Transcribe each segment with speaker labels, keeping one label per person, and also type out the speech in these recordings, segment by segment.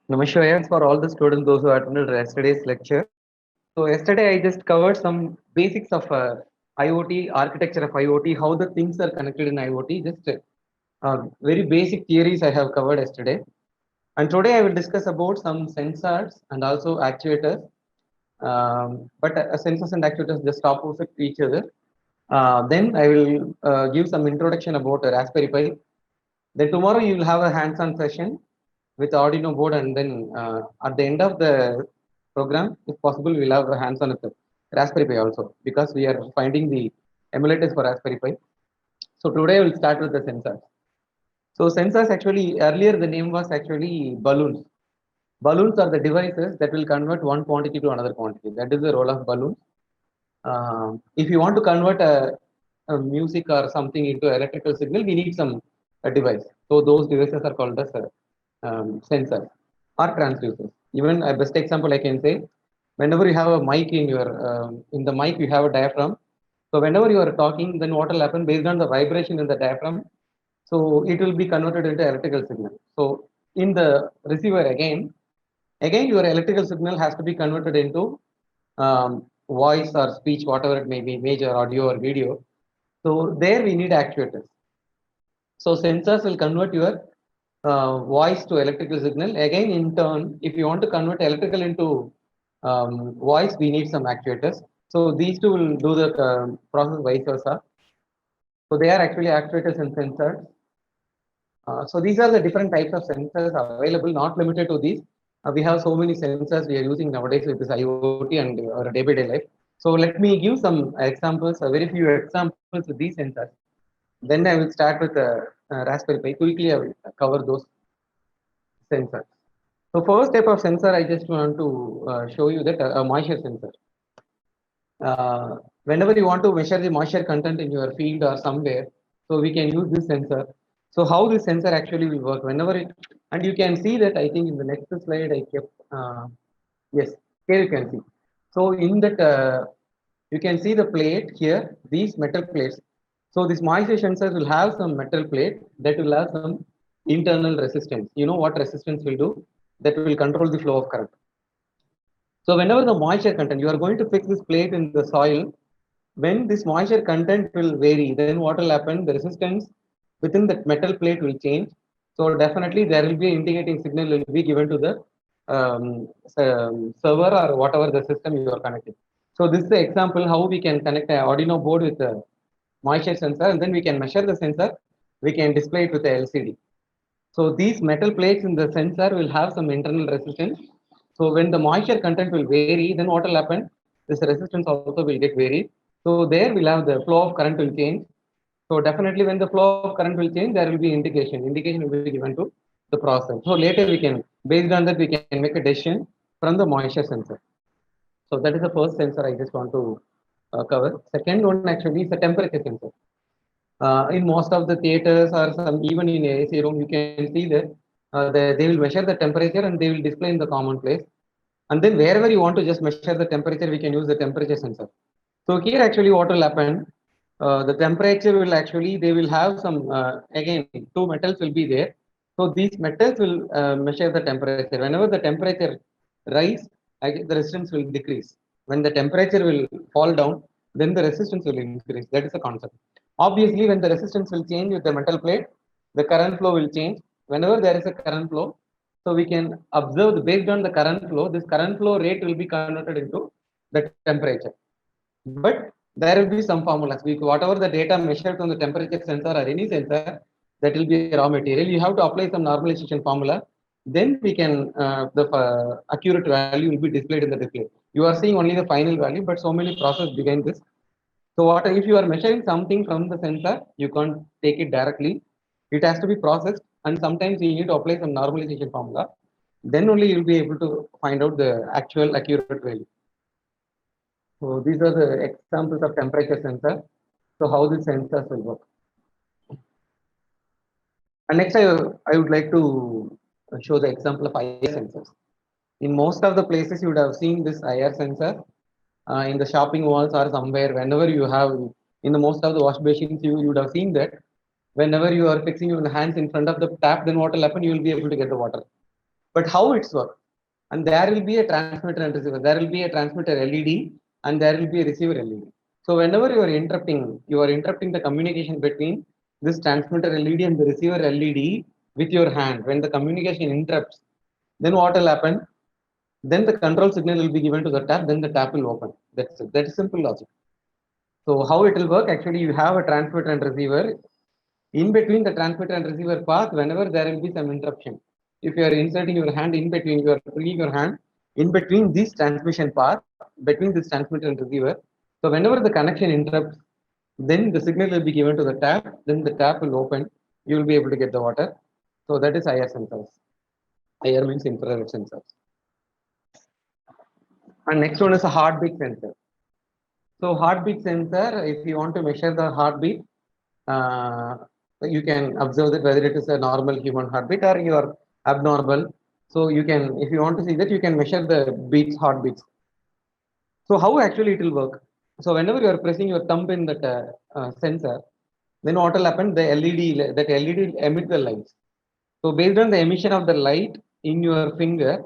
Speaker 1: Namaskar for all the students, those who attended yesterday's lecture. So yesterday I just covered some basics of IoT, architecture of IoT, how the things are connected in IoT. Just very basic theories I have covered yesterday. And today I will discuss about some sensors and also actuators. But sensors and actuators just opposite each other. Then I will give some introduction about Raspberry Pi. Then tomorrow you will have a hands-on session with Arduino board, and then at the end of the program, if possible, we'll have a hands-on with the Raspberry Pi also, because we are finding the emulators for Raspberry Pi. So today we'll start with the sensors. So sensors actually earlier the name was actually balloons. Balloons are the devices that will convert one quantity to another quantity. That is the role of balloons. If you want to convert a music or something into electrical signal, we need some a device. So those devices are called as sensors or transducers. Even a best example I can say, whenever you have a mic in the mic you have a diaphragm. So whenever you are talking, then what will happen based on the vibration in the diaphragm? So it will be converted into electrical signal. So in the receiver again your electrical signal has to be converted into voice or speech, whatever it may be, image or audio or video. So there we need actuators. So sensors will convert your voice to electrical signal. Again, in turn, if you want to convert electrical into voice, we need some actuators. So these two will do the process vice versa. So they are actually actuators and sensors. So these are the different types of sensors available, not limited to these. We have so many sensors we are using nowadays with this IoT and our day-by-day life. So let me give some examples, very few examples with these sensors. Then I will start with Raspberry Pi. Quickly, I will cover those sensors. So first type of sensor, I just want to show you that a moisture sensor. Whenever you want to measure the moisture content in your field or somewhere, so we can use this sensor. So how this sensor actually will work? Whenever it, and you can see that I think in the next slide I kept, yes, here you can see. So in that, you can see the plate here, these metal plates. So this moisture sensor will have some metal plate that will have some internal resistance. You know what resistance will do? That will control the flow of current. So whenever the moisture content, you are going to fix this plate in the soil. When this moisture content will vary, then what will happen? The resistance within that metal plate will change. So definitely there will be indicating signal will be given to the server or whatever the system you are connecting. So this is the example how we can connect an Arduino board with a moisture sensor, and then we can measure the sensor. We can display it with a LCD. So these metal plates in the sensor will have some internal resistance. So when the moisture content will vary, then what will happen? This resistance also will get varied. So there we'll have the flow of current will change. So definitely when the flow of current will change, there will be indication. Indication will be given to the process. So later we can, based on that, we can make a decision from the moisture sensor. So that is the first sensor I just want to cover. Second one actually is the temperature sensor. In most of the theaters or some even in AC room, you can see that they will measure the temperature and they will display in the common place. And then wherever you want to just measure the temperature, we can use the temperature sensor. So here actually what will happen? The temperature will actually, they will have some, again, two metals will be there. So these metals will measure the temperature. Whenever the temperature rise, the resistance will decrease. When the temperature will fall down, then the resistance will increase. That is the concept. Obviously, when the resistance will change with the metal plate, the current flow will change. Whenever there is a current flow, so we can observe based on the current flow, this current flow rate will be converted into the temperature. But there will be some formulas. Whatever the data measured from the temperature sensor or any sensor, that will be raw material. You have to apply some normalization formula. Then we can, the accurate value will be displayed in the display. You are seeing only the final value, but so many process behind this. So what if you are measuring something from the sensor, you can't take it directly. It has to be processed, and sometimes you need to apply some normalization formula. Then only you will be able to find out the actual accurate value. So these are the examples of temperature sensor. So how the sensors will work. And next, I would like to show the example of IR sensors. In most of the places, you would have seen this IR sensor in the shopping malls or somewhere. Whenever you have, in the most of the wash basins, you would have seen that. Whenever you are fixing your hands in front of the tap, then what will happen? You will be able to get the water. but how it's work. And there will be a transmitter and receiver. There will be a transmitter LED and there will be a receiver LED. So whenever you are interrupting the communication between this transmitter LED and the receiver LED with your hand. When the communication interrupts, then what will happen? Then the control signal will be given to the tap, then the tap will open. That's it. That is simple logic. So how it will work? Actually, you have a transmitter and receiver. In between the transmitter and receiver path, whenever there will be some interruption, if you are inserting your hand in between, you are bringing your hand in between this transmission path, between this transmitter and receiver. So whenever the connection interrupts, then the signal will be given to the tap, then the tap will open, you will be able to get the water. So that is IR sensors. IR means infrared sensors. And next one is a heartbeat sensor. So heartbeat sensor, if you want to measure the heartbeat, uh, you can observe that whether it is a normal human heartbeat or you are abnormal. So you can, if you want to see that, you can measure the beats, heartbeats. So how actually it will work? So whenever you are pressing your thumb in that sensor, then what will happen? The that LED will emit the lights. So based on the emission of the light in your finger,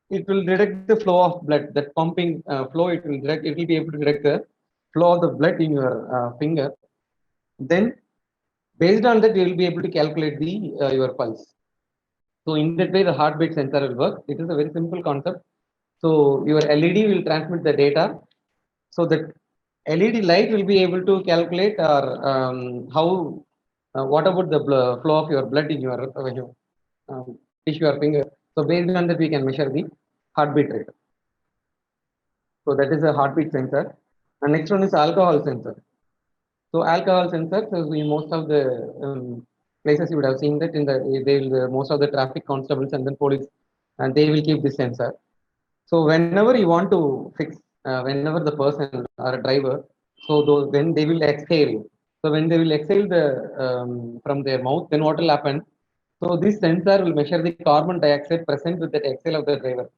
Speaker 1: it will detect the flow of blood. That pumping flow, it will detect. It will be able to detect the flow of the blood in your finger. Then, based on that, you will be able to calculate the your pulse. So in that way, the heartbeat sensor will work. It is a very simple concept. So your LED will transmit the data. So that LED light will be able to calculate or how what about the flow of your blood in your tissue or finger. So based on that, we can measure the heartbeat rate. So that is a heartbeat sensor. And next one is alcohol sensor. So alcohol sensor. So in most of the places you would have seen that in the they will most of the traffic constables and then police and they will keep this sensor. So whenever you want to fix, whenever the person or a driver, so those when they will exhale. So when they will exhale the from their mouth, then what will happen? So this sensor will measure the carbon dioxide present with that exhale of the driver.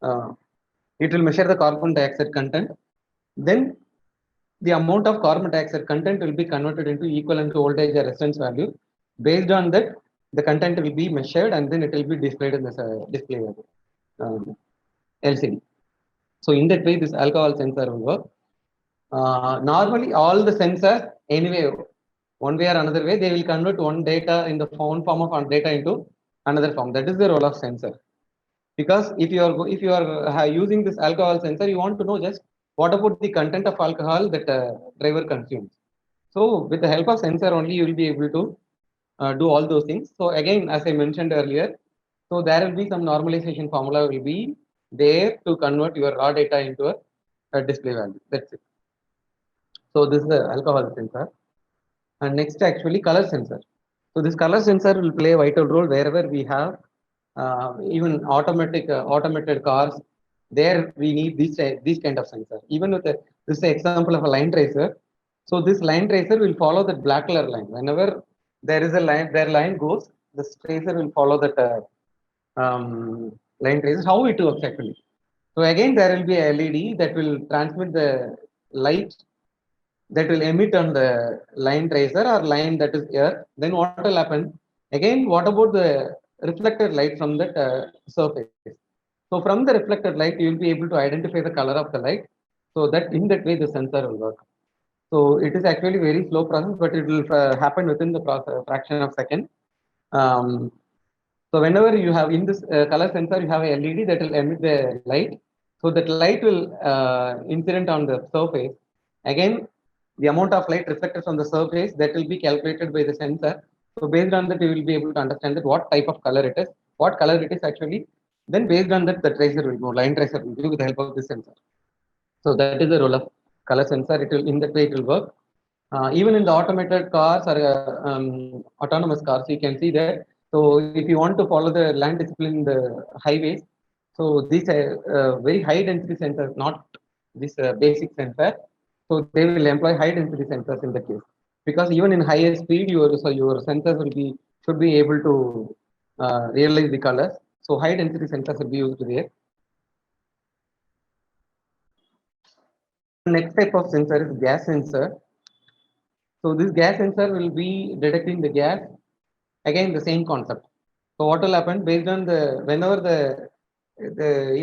Speaker 1: Uh, it will measure the carbon dioxide content. Then the amount of carbon dioxide content will be converted into equivalent voltage or resistance value. Based on that, the content will be measured and then it will be displayed in the display LCD. So in that way, this alcohol sensor will work. Normally, all the sensors, anyway, one way or another way, they will convert one data in the one form of one data into another form. That is the role of sensor. Because if you are using this alcohol sensor, you want to know just what about the content of alcohol that driver consumes. So with the help of sensor only, you will be able to do all those things. So again, as I mentioned earlier, so there will be some normalization formula will be there to convert your raw data into a display value. That's it. So this is the alcohol sensor. And next actually color sensor. So this color sensor will play a vital role wherever we have even automated cars. There we need this kind of sensor. Even with this is an example of a line tracer. So this line tracer will follow that black color line. Whenever there is a line, their line goes, this tracer will follow that line tracer. How it works actually. So again, there will be a LED that will transmit the light that will emit on the line tracer or line that is here. Then what will happen? Again, what about the reflected light from that surface? So from the reflected light, you will be able to identify the color of the light. So that in that way, the sensor will work. So it is actually very slow process, but it will happen within the process, fraction of second. Um, so whenever you have in this color sensor, you have a LED that will emit the light. So that light will incident on the surface. Again, the amount of light reflected from the surface that will be calculated by the sensor. So based on that, you will be able to understand that what type of color it is, what color it is actually. Then based on that, the tracer will go, line tracer will do with the help of this sensor. So that is the role of color sensor. It will in that way it will work. Even in the automated cars or autonomous cars, you can see that. So if you want to follow the land discipline in the highways, so these are very high density sensors, not this basic sensor. So they will employ high density sensors in the case because even in higher speed, your sensors will be should be able to realize the colors. So high density sensors will be used there. Next type of sensor is gas sensor. So this gas sensor will be detecting the gas. Again, the same concept. So what will happen based on the whenever the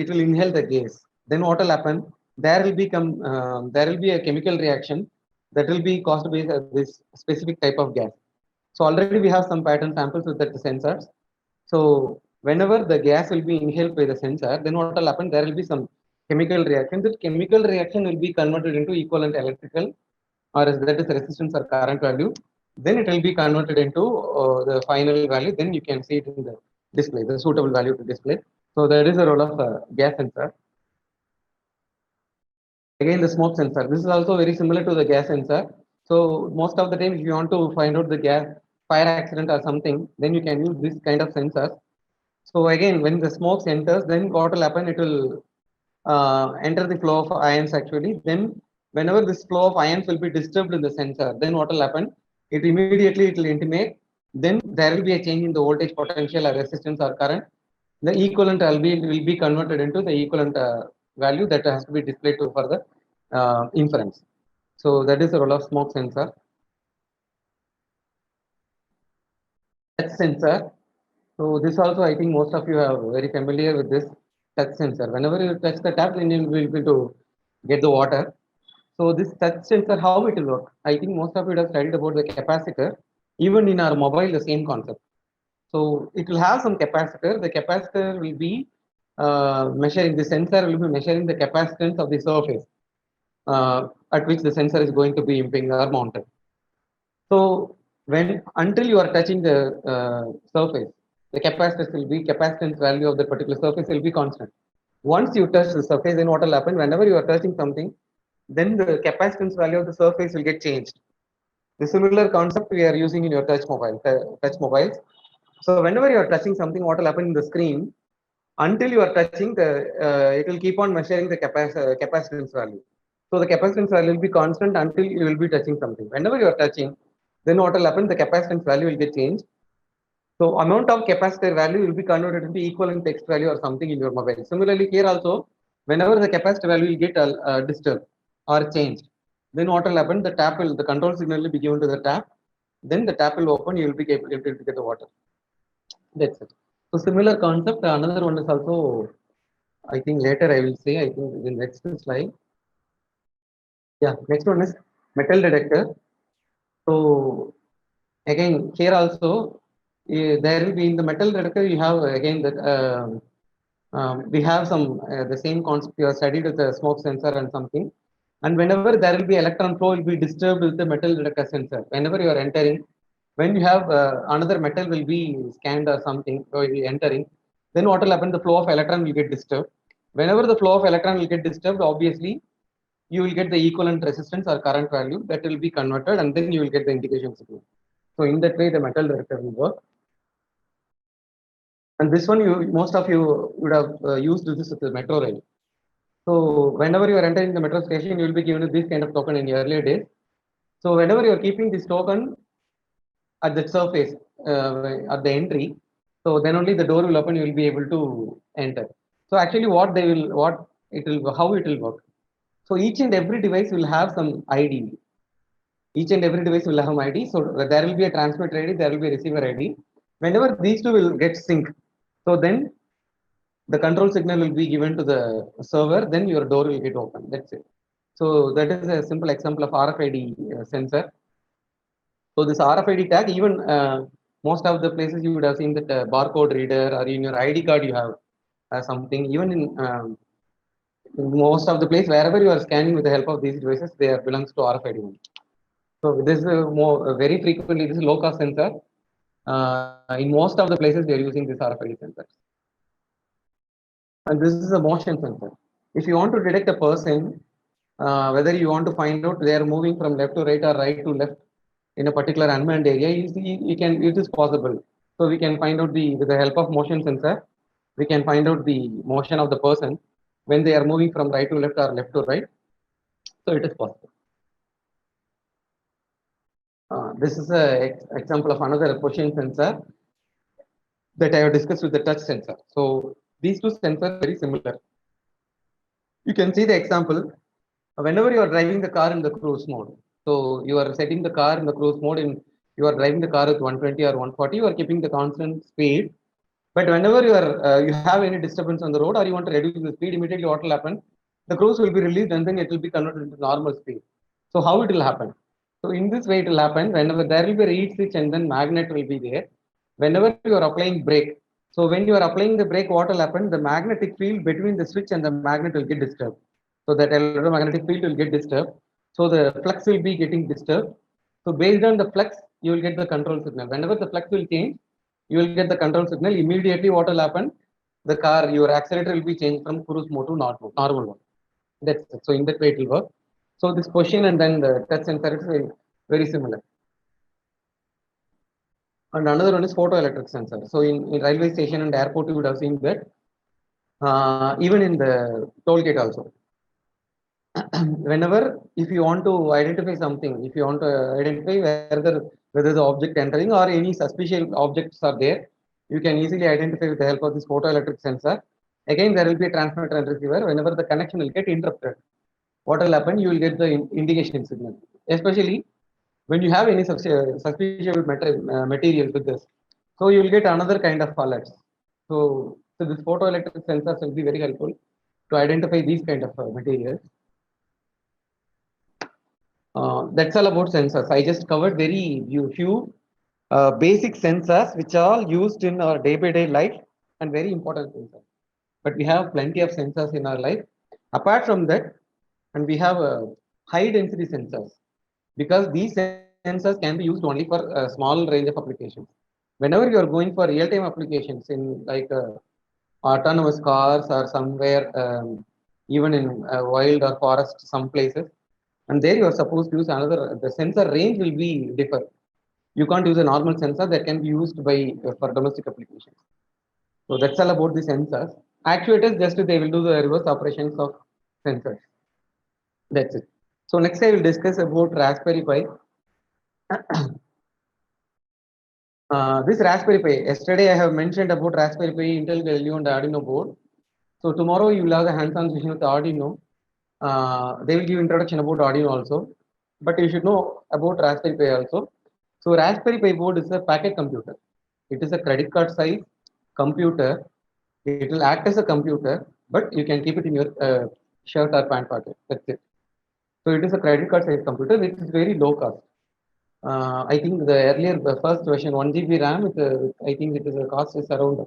Speaker 1: it will inhale the gas, then what will happen? There will be a chemical reaction that will be caused by this specific type of gas. So already we have some pattern samples with that sensors. So whenever the gas will be inhaled by the sensor, then what will happen? There will be some chemical reaction. That chemical reaction will be converted into equivalent electrical, or as that is resistance or current value. Then it will be converted into the final value. Then you can see it in the display, the suitable value to display. So that is the role of gas sensor. Again, the smoke sensor. This is also very similar to the gas sensor. So most of the time, if you want to find out the gas fire accident or something, then you can use this kind of sensors. So again, when the smoke enters, then what will happen? It will enter the flow of ions actually. Then whenever this flow of ions will be disturbed in the sensor, then what will happen? It will intimate. Then there will be a change in the voltage potential or resistance or current. The equivalent will be converted into the equivalent value that has to be displayed to for the inference. So that is the role of smoke sensor. Touch sensor. So this also I think most of you are very familiar with this touch sensor. Whenever you touch the tap, then you will be able to get the water. So this touch sensor, how it will work? I think most of you have studied about the capacitor. Even in our mobile, the same concept. So it will have some capacitor. The capacitor will be measuring, the sensor will be measuring the capacitance of the surface at which the sensor is going to be impinged or mounted. So when until you are touching the surface, the capacitance value of the particular surface will be constant. Once you touch the surface, then what will happen? Whenever you are touching something, then the capacitance value of the surface will get changed. The similar concept we are using in your touch mobiles. So whenever you are touching something, what will happen in the screen? Until you are touching it will keep on measuring the capacitance value. So the capacitance value will be constant until you will be touching something. Whenever you are touching, then what will happen? The capacitance value will get changed. So amount of capacitor value will be converted into equivalent text value or something in your mobile. Similarly, here also, whenever the capacitor value will get disturbed or changed, then what will happen? The control signal will be given to the tap. Then the tap will open. You will be able to get the water. That's it. So similar concept. Another one is also, I think later I will say. I think in the next slide. Yeah, next one is metal detector. So again, here also, there will be in the metal detector, you have again that we have some the same concept you have studied with the smoke sensor and something. And whenever there will be electron flow, will be disturbed with the metal detector sensor. Whenever you are entering, when you have another metal will be scanned or something, or entering, then what will happen? The flow of electron will get disturbed. Whenever the flow of electron will get disturbed, obviously you will get the equivalent resistance or current value that will be converted, and then you will get the indication signal. So in that way, the metal detector will work. And this one, most of you would have used this with the metro rail. So whenever you are entering the metro station, you will be given this kind of token in the earlier days. So whenever you are keeping this token at the surface at the entry, so then only the door will open. You will be able to enter. So actually, how it will work. So each and every device will have some ID. Each and every device will have an ID. So there will be a transmitter ID, there will be a receiver ID. Whenever these two will get sync, so then the control signal will be given to the server, then your door will get open. That's it. So that is a simple example of RFID sensor. So this RFID tag, even most of the places you would have seen that barcode reader, or in your ID card you have something. Even in most of the place, wherever you are scanning with the help of these devices, they belongs to RFID only. So this is very frequently, this is low cost sensor. In most of the places, they are using this RFID sensor. And this is a motion sensor. If you want to detect a person, whether you want to find out they are moving from left to right or right to left in a particular unmanned area, it is possible. So we can find out with the help of motion sensor, we can find out the motion of the person when they are moving from right to left or left to right. So it is possible. This is an example of another position sensor that I have discussed with the touch sensor. So these two sensors are very similar. You can see the example whenever you are driving the car in the cruise mode. So you are setting the car in the cruise mode and you are driving the car at 120 or 140, you are keeping the constant speed. But whenever you have any disturbance on the road or you want to reduce the speed, immediately what will happen? The cruise will be released and then it will be converted into normal speed. So how it will happen? So in this way it will happen whenever there will be a reed switch and then magnet will be there. Whenever you are applying brake, so when you are applying the brake, what will happen? The magnetic field between the switch and the magnet will get disturbed. So that electromagnetic field will get disturbed. So the flux will be getting disturbed. So based on the flux, you will get the control signal. Whenever the flux will change, you will get the control signal. Immediately, what will happen? The car, your accelerator will be changed from cruise mode to normal mode. That's it. So in that way, it will work. So this position and then the touch sensor is very similar. And another one is photoelectric sensor. So in railway station and airport, you would have seen that. Even in the toll gate also. Whenever if you want to identify something, if you want to identify whether the object entering or any suspicious objects are there, you can easily identify with the help of this photoelectric sensor. Again, there will be a transmitter and receiver. Whenever the connection will get interrupted, what will happen? You will get the indication signal. Especially when you have any suspicious material with this, so you will get another kind of alerts. So this photoelectric sensors will be very helpful to identify these kind of materials. That's all about sensors. I just covered very few basic sensors which are used in our day-by-day life and very important sensors. But we have plenty of sensors in our life. Apart from that, and we have high density sensors because these sensors can be used only for a small range of applications. Whenever you are going for real-time applications in like autonomous cars or somewhere, even in wild or forest, some places, and there you are supposed to use another. The sensor range will be different. You can't use a normal sensor that can be used by for domestic applications. So that's all about the sensors. Actuators just they will do the reverse operations of sensors. That's it. So next I will discuss about Raspberry Pi. This Raspberry Pi. Yesterday I have mentioned about Raspberry Pi, Intel Galileo, and Arduino board. So tomorrow you will have the hands-on session with the Arduino. They will give introduction about Arduino also, but you should know about Raspberry Pi also. So Raspberry Pi board is a packet computer. It is a credit card size computer. It will act as a computer, but you can keep it in your shirt or pant pocket. That's it. So it is a credit card size computer which is very low cost. I think the first version 1 GB RAM, I think it is a cost is around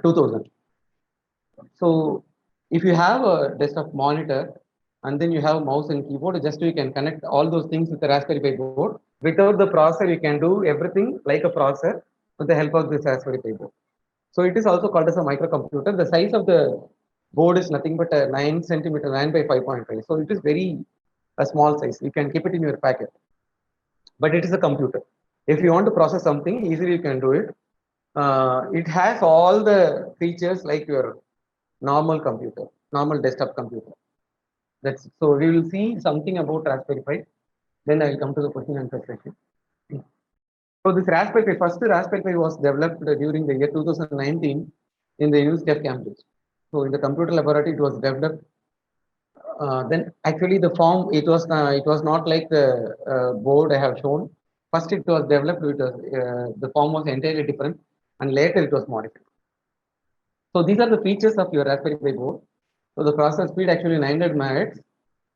Speaker 1: 2000. So if you have a desktop monitor and then you have mouse and keyboard, just you can connect all those things with the Raspberry Pi board. Without the processor, you can do everything like a processor with the help of this Raspberry Pi board. So it is also called as a microcomputer. The size of the board is nothing but a 9 centimeter, 9 by 5.5. So it is very a small size. You can keep it in your packet, but it is a computer. If you want to process something, easily you can do it. It has all the features like your normal computer, normal desktop computer. That's so we will see something about Raspberry Pi. Then I will come to the question and answer session. So this Raspberry Pi, first Raspberry Pi was developed during the year 2019 in the University of Cambridge. So in the computer laboratory, it was developed. Then actually it was not like the board I have shown. First it was developed. The form was entirely different, and later it was modified. So these are the features of your Raspberry Pi board. So the processor speed actually 900 MHz.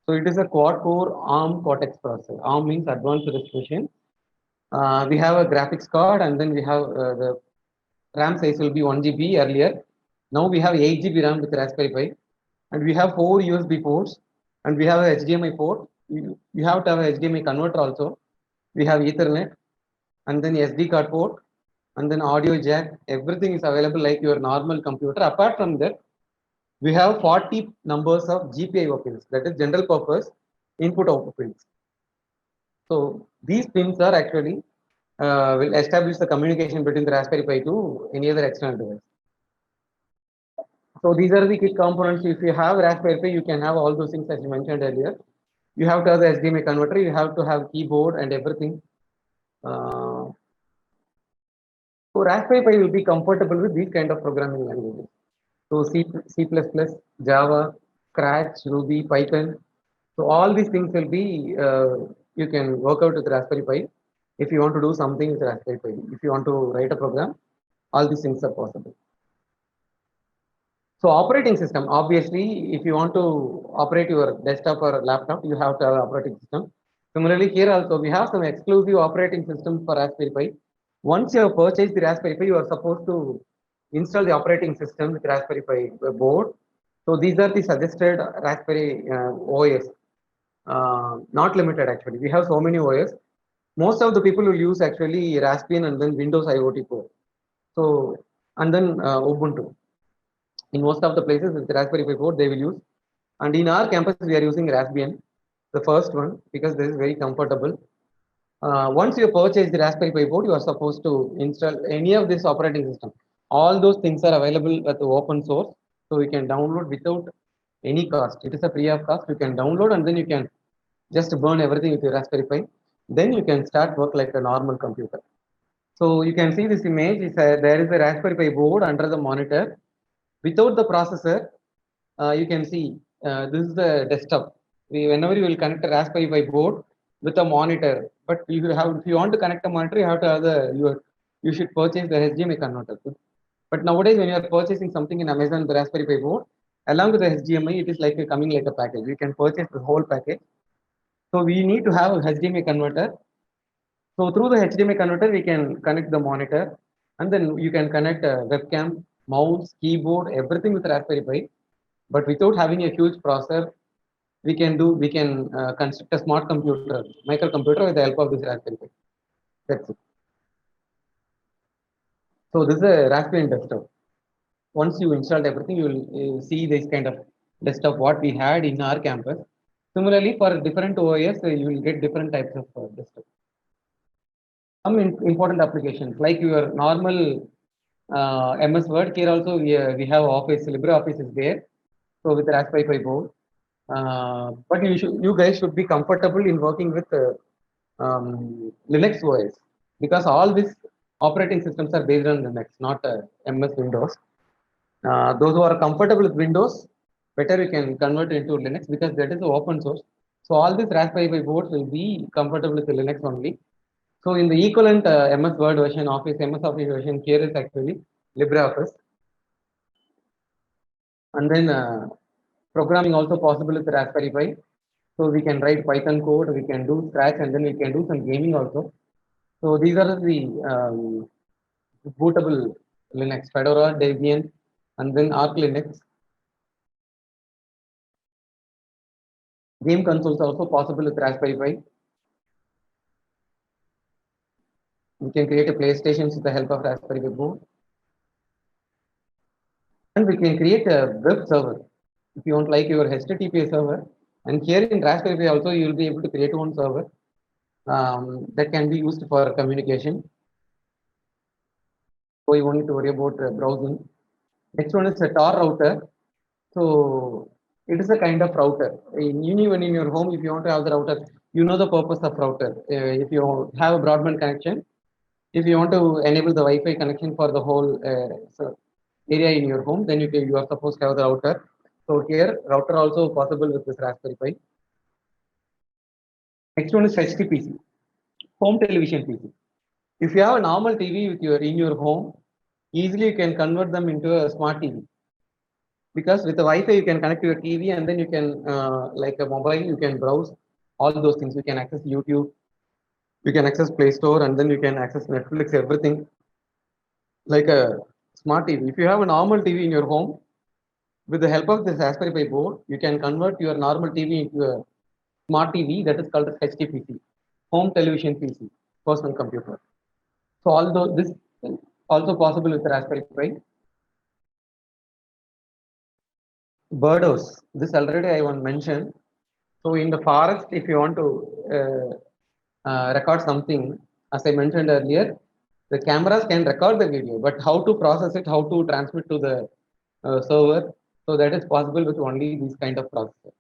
Speaker 1: So it is a quad-core ARM Cortex processor. ARM means Advanced RISC Machine. We have a graphics card, and then we have the RAM size will be 1 GB earlier. Now we have 8 GB RAM with Raspberry Pi, and we have 4 USB ports, and we have a HDMI port. You have to have a HDMI converter also. We have Ethernet, and then SD card port, and then audio jack. Everything is available like your normal computer. Apart from that, we have 40 numbers of GPIO pins, that is general purpose input output pins. So these pins are actually will establish the communication between the Raspberry Pi to any other external device. So these are the key components. If you have Raspberry Pi, you can have all those things as you mentioned earlier. You have to have the HDMI converter, you have to have keyboard and everything. So Raspberry Pi will be compatible with these kind of programming languages. So C++, Java, Scratch, Ruby, Python. So all these things will be, you can work out with Raspberry Pi if you want to do something with Raspberry Pi. If you want to write a program, All these things are possible. So operating system, obviously, if you want to operate your desktop or laptop, you have to have operating system. Similarly, here also we have some exclusive operating systems for Raspberry Pi. Once you have purchased the Raspberry Pi, you are supposed to install the operating system with Raspberry Pi board. So these are the suggested Raspberry OS, not limited actually. We have so many OS. Most of the people will use actually Raspbian and then Windows IoT core. So and then Ubuntu. In most of the places with Raspberry Pi board they will use. And in our campus we are using Raspbian, the first one, because this is very comfortable. Once you purchase the Raspberry Pi board, you are supposed to install any of this operating system. All those things are available at the open source, so you can download without any cost. It is a free of cost. You can download and then you can just burn everything with your Raspberry Pi. Then you can start work like a normal computer. So you can see this image. There is a Raspberry Pi board under the monitor. Without the processor, you can see this is the desktop. Whenever you will connect a Raspberry Pi board with a monitor, but if you want to connect a monitor, you have to have you should purchase the HDMI converter. But nowadays, when you are purchasing something in Amazon, the Raspberry Pi board, along with the HDMI, it is like coming like a package. You can purchase the whole package. So we need to have a HDMI converter. So through the HDMI converter, we can connect the monitor, and then you can connect a webcam, mouse, keyboard, everything with Raspberry Pi. But without having a huge processor, we can construct a smart computer, microcomputer with the help of this Raspberry Pi. That's it. So this is a Raspberry desktop. Once you installed everything, you will see this kind of desktop what we had in our campus. Similarly, for different OS, you will get different types of desktop. Some important applications like your normal MS Word. Here also we have Office, LibreOffice is there. So with Raspberry Pi board. But you guys should be comfortable in working with Linux OS, because all these operating systems are based on Linux, not MS Windows. Those who are comfortable with Windows, better you can convert into Linux because that is open source. So all these Raspberry Pi boards will be compatible with Linux only. So in the equivalent MS Word version, MS Office version, here is actually LibreOffice. And then programming also possible with Raspberry Pi. So we can write Python code, we can do Scratch, and then we can do some gaming also. So these are the bootable Linux, Fedora, Debian, and then Arch Linux. Game consoles also possible with Raspberry Pi. We can create a PlayStation with the help of Raspberry Pi board. And we can create a web server. If you want like your HTTP server, and here in Raspberry Pi also you will be able to create one server that can be used for communication. So you won't need to worry about browsing. Next one is a Tor router. So it is a kind of router. Even in your home, if you want to have the router, you know the purpose of router. If you have a broadband connection, if you want to enable the Wi-Fi connection for the whole area in your home, then you are supposed to have the router. So here, router also possible with this Raspberry Pi. Next one is HTPC, home television PC. If you have a normal TV with in your home, easily you can convert them into a smart TV. Because with the Wi-Fi you can connect to your TV, and then you can like a mobile you can browse all those things. You can access YouTube, you can access Play Store, and then you can access Netflix, everything like a smart TV. If you have a normal TV in your home, with the help of this Raspberry Pi board, you can convert your normal TV into a smart TV that is called as HTPC, home television PC, personal computer. So although this also possible with the Raspberry Pi. Birdos, this already I want mentioned. So in the forest, if you want to record something, as I mentioned earlier, the cameras can record the video, but how to process it, how to transmit to the server, so that is possible with only this kind of processor.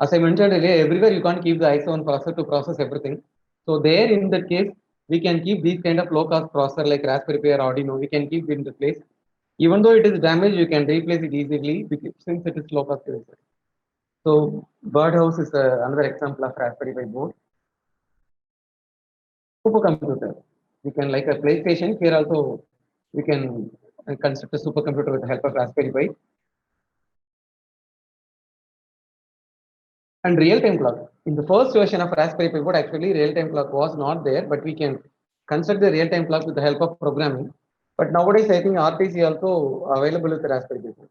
Speaker 1: As I mentioned earlier, everywhere you can't keep the i7 processor to process everything. So there, in that case, we can keep these kind of low-cost processor like Raspberry Pi or Arduino. We can keep it in the place. Even though it is damaged, you can replace it easily since it is low-cost. So Birdhouse is another example of Raspberry Pi board. Supercomputer. We can like a PlayStation. Here also We can construct a supercomputer with the help of Raspberry Pi. And real-time clock. In the first version of Raspberry Pi board, actually real-time clock was not there, but we can construct the real-time clock with the help of programming. But nowadays, I think RTC also available with the Raspberry Pi board.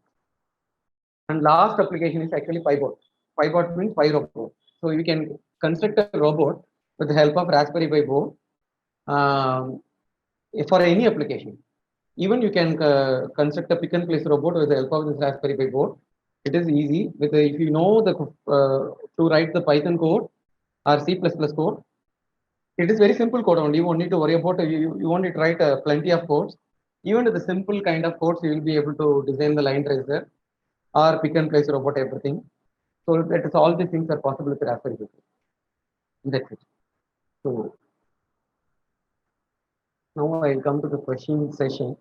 Speaker 1: And last application is actually PyBot. PyBot means Pi robot. So you can construct a robot with the help of Raspberry Pi board um, for any application. Even you can construct a pick and place robot with the help of this Raspberry Pi board. It is easy with if you know the to write the Python code or C++ code. It is very simple code only. You won't need to worry about you won't need to write plenty of codes. Even with the simple kind of codes, you will be able to design the line tracer or pick and place robot, everything. So that is all these things are possible with Raspberry Pi. That's it. So now I'll come to the question session.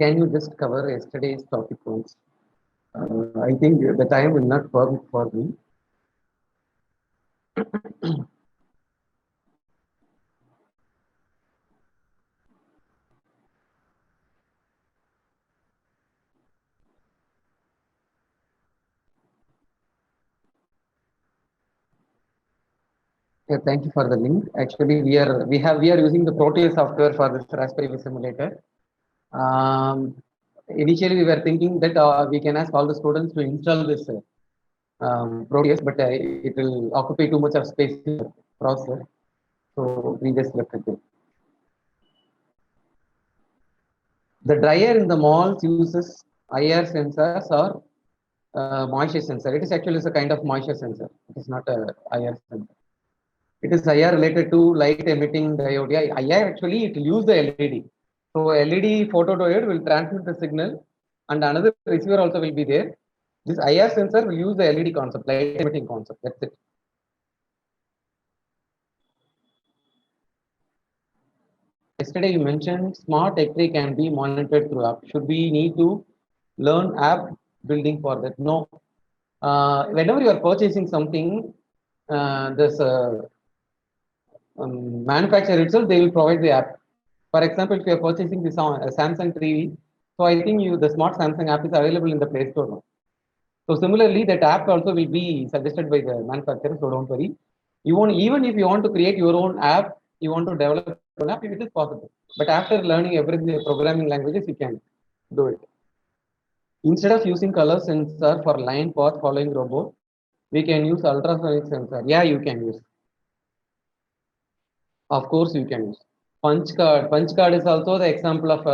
Speaker 1: Can you just cover yesterday's topic once? I think the time will not permit for me. Yeah, thank you for the link. Actually, we are using the Proteus software for this Raspberry Pi simulator. Initially, we were thinking that we can ask all the students to install this Proteus, but it will occupy too much of space in the processor. So we just left it there. The dryer in the malls uses IR sensors or moisture sensor. It is actually a kind of moisture sensor. It is not a IR sensor. It is IR related to light emitting diode. IR actually it will use the LED. So LED photodiode will transmit the signal, and another receiver also will be there. This IR sensor will use the LED concept, light emitting concept. That's it. Yesterday you mentioned smart X-ray can be monitored through app. Should we need to learn app building for that? No. Whenever you are purchasing something, this manufacturer itself, they will provide the app. For example, if you are purchasing this on Samsung TV, so I think the smart Samsung app is available in the Play Store now. So similarly, that app also will be suggested by the manufacturer. So don't worry. You won't even if you want to create your own app, you want to develop an app, it is possible. But after learning every programming languages, you can do it. Instead of using color sensor for line path following robot, we can use ultrasonic sensor. Yeah, you can use. Of course, you can use. Punch card. Punch card is also the example of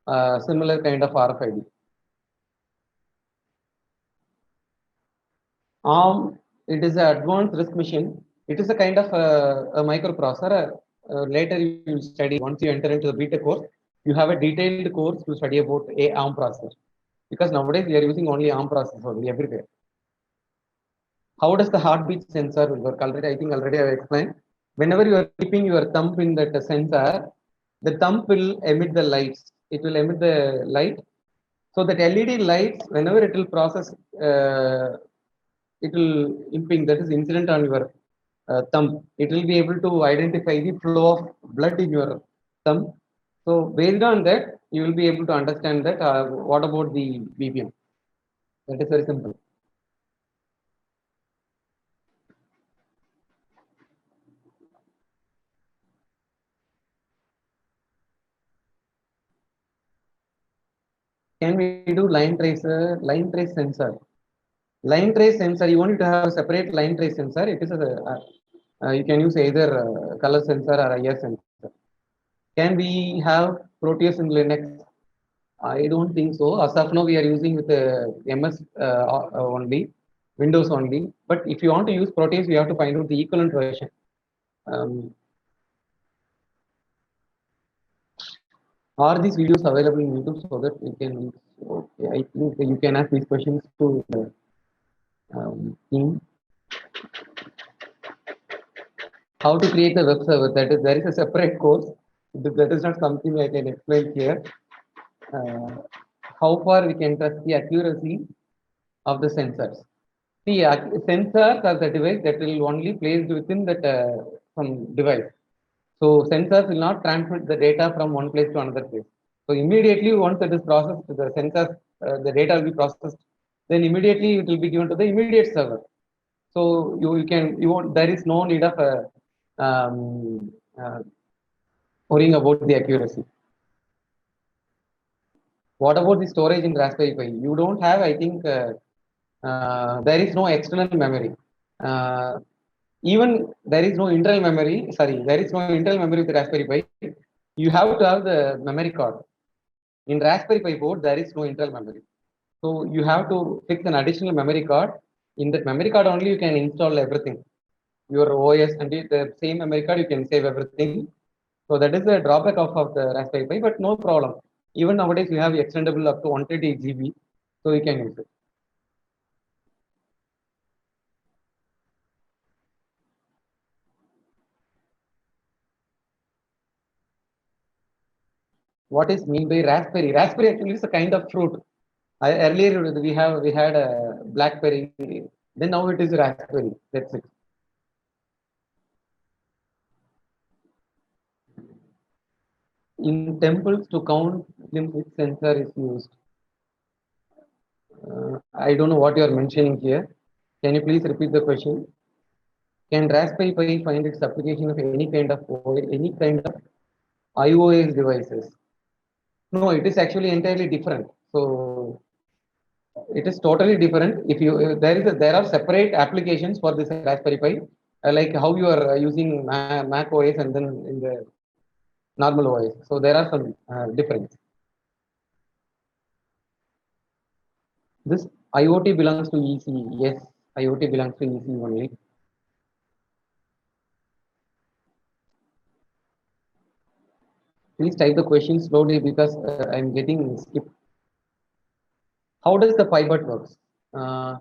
Speaker 1: a similar kind of RFID. It is an advanced risk machine. It is a kind of a microprocessor. Later you will study, once you enter into the BTech course, you have a detailed course to study about a ARM processor. Because nowadays we are using only ARM processor only everywhere. How does the heartbeat sensor work? Already, I think already I have explained. Whenever you are keeping your thumb in that sensor, the thumb will emit the lights. It will emit the light. So that LED lights, whenever it will process, it will imping, that is incident on your thumb. It will be able to identify the flow of blood in your thumb. So based on that, you will be able to understand that what about the BPM. That is very simple. Can we do line tracer, line trace sensor? Line trace sensor, you want to have a separate line trace sensor. It is you can use either color sensor or IR sensor. Can we have Proteus in Linux? I don't think so. As of now, we are using with MS only, Windows only. But if you want to use Proteus, you have to find out the equivalent version. Um, are these videos available in YouTube so that you can? Okay, I think you can ask these questions to the team. How to create a web server? That is, there is a separate course. That is not something I can explain here. uh, how far we can trust the accuracy of the sensors. See, sensors are the device that will only placed within that some device. So sensors will not transmit the data from one place to another place. So immediately once it is processed, the sensors, the data will be processed. Then immediately it will be given to the immediate server. So you can you won't, there is no need of uh, worrying about the accuracy. What about the storage in Raspberry Pi? You don't have, I think, there is no external memory. Uh, Even there is no internal memory. Sorry, there is no internal memory with Raspberry Pi. You have to have the memory card. In Raspberry Pi board, there is no internal memory. So you have to fix an additional memory card. In that memory card only, you can install everything. Your OS and the same memory card, you can save everything. So that is the drawback of the Raspberry Pi, but no problem. Even nowadays, you have extendable up to 128 GB, so you can use it. What is mean by raspberry? Raspberry actually is a kind of fruit. Earlier we had a blackberry, then now it is raspberry. That's it. In temples to count which sensor is used. I don't know what you are mentioning here. Can you please repeat the question? Can Raspberry Pi find its application of any kind of iOS devices? No, it is actually entirely different. So it is totally different. If you there are separate applications for this Raspberry Pi, like how you are using Mac OS and then in the normal OS. So there are some difference. This IoT belongs to EC. Yes, IoT belongs to EC only. Please type the question slowly because I'm getting skipped. How does the PyBot works? Uh,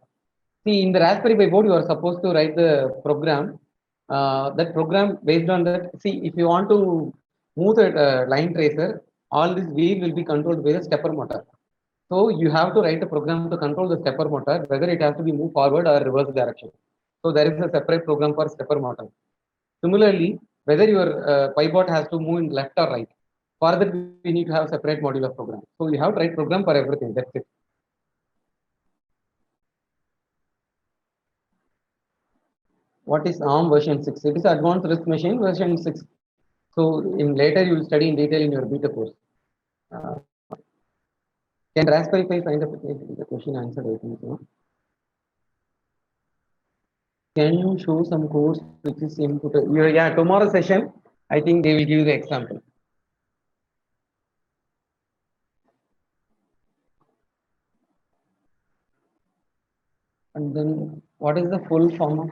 Speaker 1: See, in the Raspberry Pi board, you are supposed to write the program. That program based on that. See, if you want to move the line tracer, all this wheel will be controlled by the stepper motor. So you have to write a program to control the stepper motor, whether it has to be moved forward or reverse direction. So there is a separate program for stepper motor. Similarly, whether your PyBot has to move in left or right, for that we need to have separate module of program. So you have to write program for everything. That's it. What is ARM version 6? It is advanced risk machine version 6. So in later you will study in detail in your beta course. Uh, can Raspberry Pi find the question answered? I think so. Can you show some course which is input? Yeah, tomorrow session, I think they will give the example. And then what is the full form of?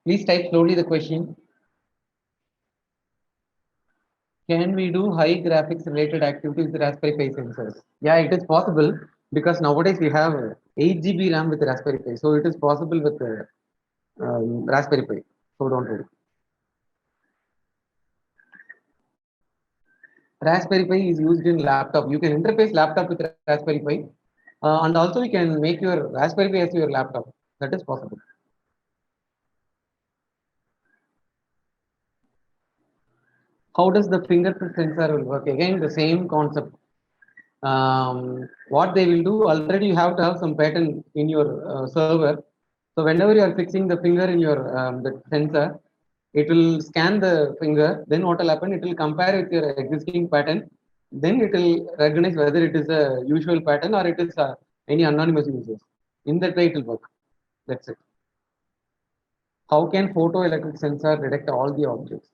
Speaker 1: Please type slowly the question. Can we do high graphics related activities with Raspberry Pi sensors? Yeah, it is possible because nowadays we have 8 GB RAM with Raspberry Pi. So it is possible with Raspberry Pi. So don't worry. Raspberry Pi is used in laptop. You can interface laptop with Raspberry Pi, and also you can make your Raspberry Pi as your laptop. That is possible. How does the fingerprint sensor will work? Again, the same concept. What they will do, already you have to have some pattern in your server. So whenever you are fixing the finger in your the sensor, it will scan the finger. Then what will happen? It will compare with your existing pattern. Then it will recognize whether it is a usual pattern or it is any anonymous users. In that way, it will work. That's it. How can photoelectric sensor detect all the objects?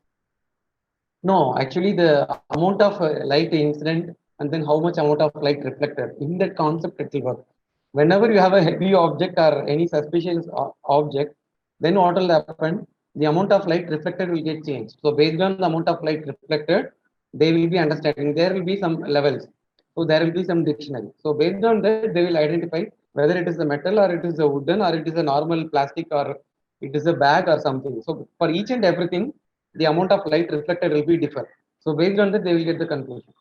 Speaker 1: No, actually the amount of light incident and then how much amount of light reflected. In that concept, it will work. Whenever you have a heavy object or any suspicious object, then what will happen? The amount of light reflected will get changed. So based on the amount of light reflected, they will be understanding. There will be some levels. So there will be some dictionary. So based on that, they will identify whether it is a metal or it is a wooden or it is a normal plastic or it is a bag or something. So for each and everything, the amount of light reflected will be different. So based on that, they will get the conclusion.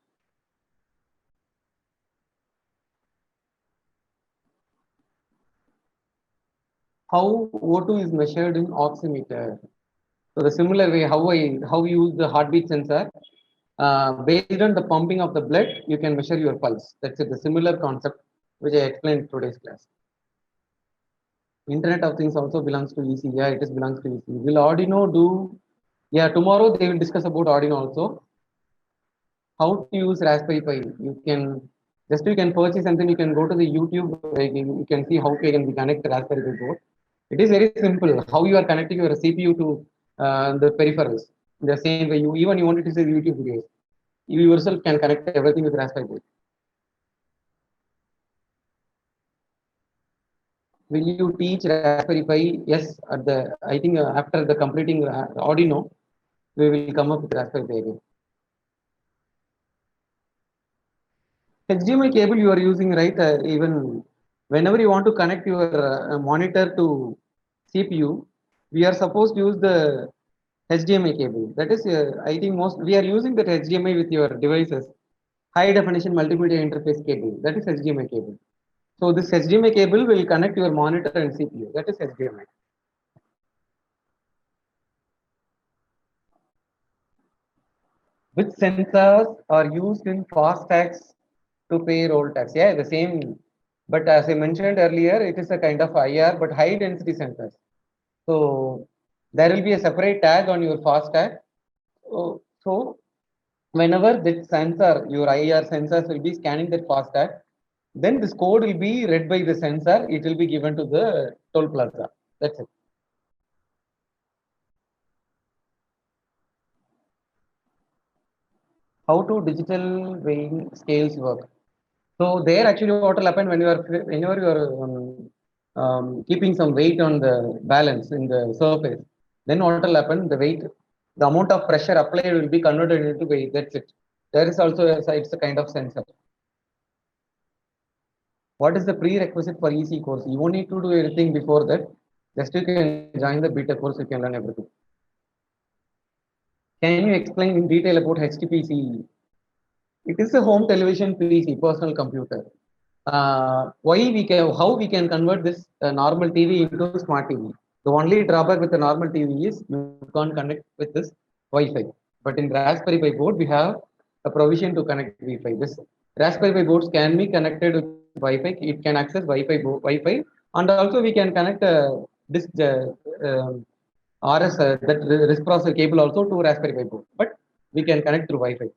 Speaker 1: How O2 is measured in oximeter. So the similar way how we use the heartbeat sensor, based on the pumping of the blood, you can measure your pulse. That's it. The similar concept which I explained in today's class. Internet of Things also belongs to EC. Yeah, it is belongs to EC. Will Arduino do? Yeah, tomorrow they will discuss about Arduino also. How to use Raspberry Pi? You can purchase something. You can go to the YouTube. You can see how you can connect the Raspberry Pi board. It is very simple. How you are connecting your CPU to the peripherals. The same way you wanted to see YouTube videos. You yourself can connect everything with Raspberry Pi. Will you teach Raspberry Pi? Yes, at the I think after the completing Arduino, we will come up with Raspberry Pi again. HDMI cable you are using, right? Even whenever you want to connect your monitor to CPU, we are supposed to use the HDMI cable. That is, I think most we are using that HDMI with your devices. High definition multimedia interface cable. That is HDMI cable. So this HDMI cable will connect your monitor and CPU. That is HDMI. Which sensors are used in FASTags to pay roll tax? Yeah, the same. But as I mentioned earlier, it is a kind of IR, but high density sensors. So there will be a separate tag on your FASTag. So whenever that sensor, your IR sensors will be scanning that FASTag, then this code will be read by the sensor. It will be given to the toll plaza. That's it. How to digital weighing scales work? So there actually what will happen whenever you are keeping some weight on the balance in the surface, then what will happen? The amount of pressure applied will be converted into weight. That's it. There is also it's a kind of sensor. What is the prerequisite for EC course? You won't need to do anything before that. Just you can join the beta course. You can learn everything. Can you explain in detail about HTPC? It is a home television PC, personal computer. How we can convert this normal TV into smart TV? The only drawback with the normal TV is you can't connect with this Wi-Fi. But in Raspberry Pi board, we have a provision to connect Wi-Fi. This Raspberry Pi boards can be connected with Wi-Fi. It can access Wi-Fi, and also we can connect this RS that reciprocal cable also to Raspberry Pi board. But we can connect through Wi-Fi.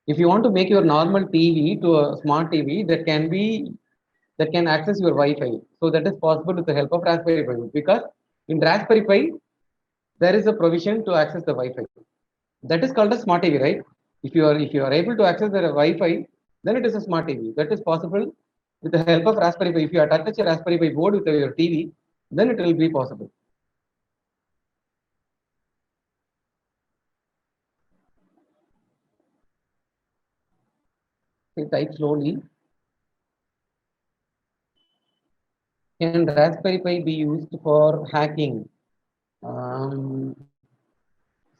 Speaker 1: If you want to make your normal TV to a smart TV, that can access your Wi-Fi. So that is possible with the help of Raspberry Pi, because in Raspberry Pi there is a provision to access the Wi-Fi. That is called a smart TV, right? If you are able to access the Wi-Fi, then it is a smart TV. That is possible with the help of Raspberry Pi. If you attach a Raspberry Pi board with your TV, then it will be possible. Type slowly. Can Raspberry Pi be used for hacking? Um,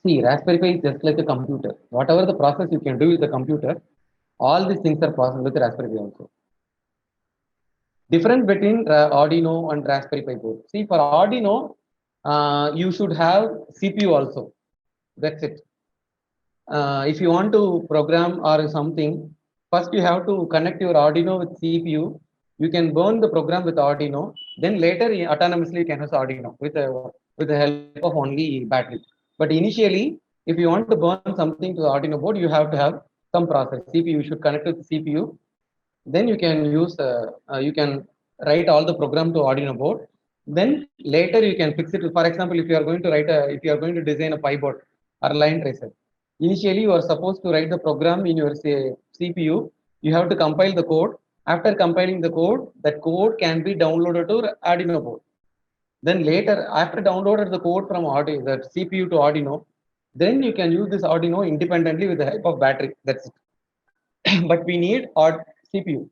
Speaker 1: See, Raspberry Pi is just like a computer. Whatever the process you can do with the computer, all these things are possible with Raspberry Pi also. Difference between Arduino and Raspberry Pi board. See, for Arduino, you should have CPU also. That's it. If you want to program or something, first you have to connect your Arduino with CPU. You can burn the program with Arduino. Then later, autonomously, you can use Arduino with the help of only battery. But initially, if you want to burn something to the Arduino board, you have to have some process. CPU should connect with the CPU. Then you can write all the program to Arduino board. Then later you can fix it. For example, if you are going to design a Pi board or a line tracer, initially you are supposed to write the program in your CPU. You have to compile the code. After compiling the code, that code can be downloaded to Arduino board. Then later, after downloaded the code from Arduino, the CPU to Arduino, then you can use this Arduino independently with the help of battery. That's it. But we need our CPU.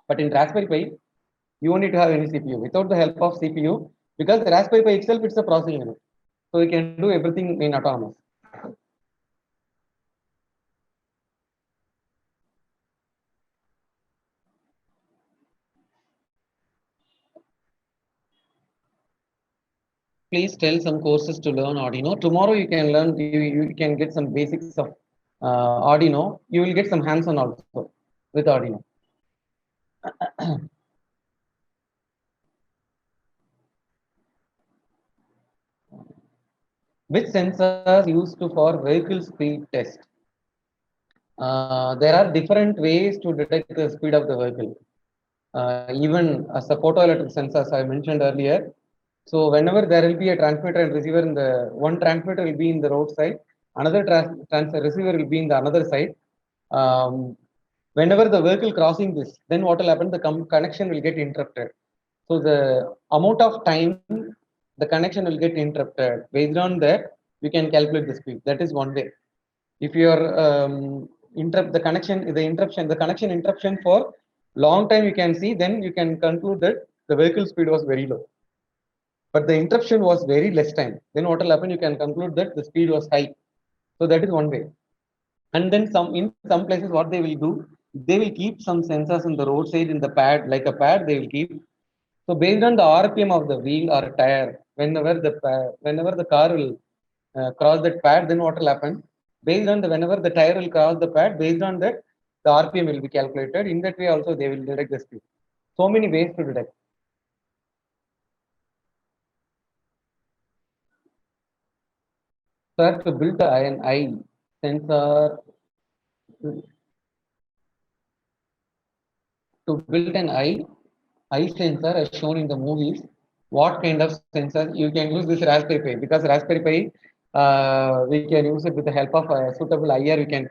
Speaker 1: But in Raspberry Pi, you don't need to have any CPU. Without the help of CPU, because the Raspberry Pi itself, it's a processing unit. So you can do everything in autonomous. please tell some courses to learn Arduino. Tomorrow you can learn, you can get some basics of Arduino. You will get some hands-on also with Arduino. Which sensors used to for vehicle speed test? There are different ways to detect the speed of the vehicle. Even as the photoelectric sensors I mentioned earlier. So whenever there will be a transmitter and receiver in the one transmitter will be in the roadside, another receiver will be in the another side. Whenever the vehicle crossing this, then what will happen? The connection will get interrupted. So the amount of time the connection will get interrupted. Based on that, you can calculate the speed. That is one way. If you are interrupt the connection interruption for long time, you can see, then you can conclude that the vehicle speed was very low. But the interruption was very less time. Then what will happen? You can conclude that the speed was high. So that is one way. And then in some places, what they will do, they will keep some sensors in the roadside in the pad, like a pad. They will keep. So based on the RPM of the wheel or tire, whenever the car will cross that pad, then what will happen? Based on the whenever the tire will cross the pad, based on that, the RPM will be calculated. In that way, also they will detect the speed. So many ways to detect. Sir, to build an eye sensor, to build an eye sensor as shown in the movies, what kind of sensor you can use this Raspberry Pi, because Raspberry Pi we can use it with the help of a suitable IR. We can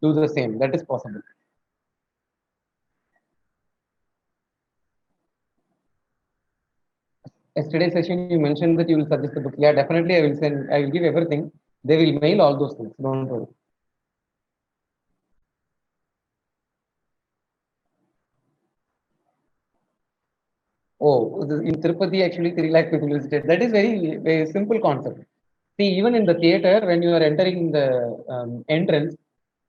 Speaker 1: do the same. That is possible. Yesterday's session you mentioned that you will suggest the book. Yeah, definitely I will send. I will give everything. They will mail all those things. Don't worry. Oh, in Tirupati, actually 3 lakh people visited. That is very, very simple concept. See, even in the theater, when you are entering the entrance,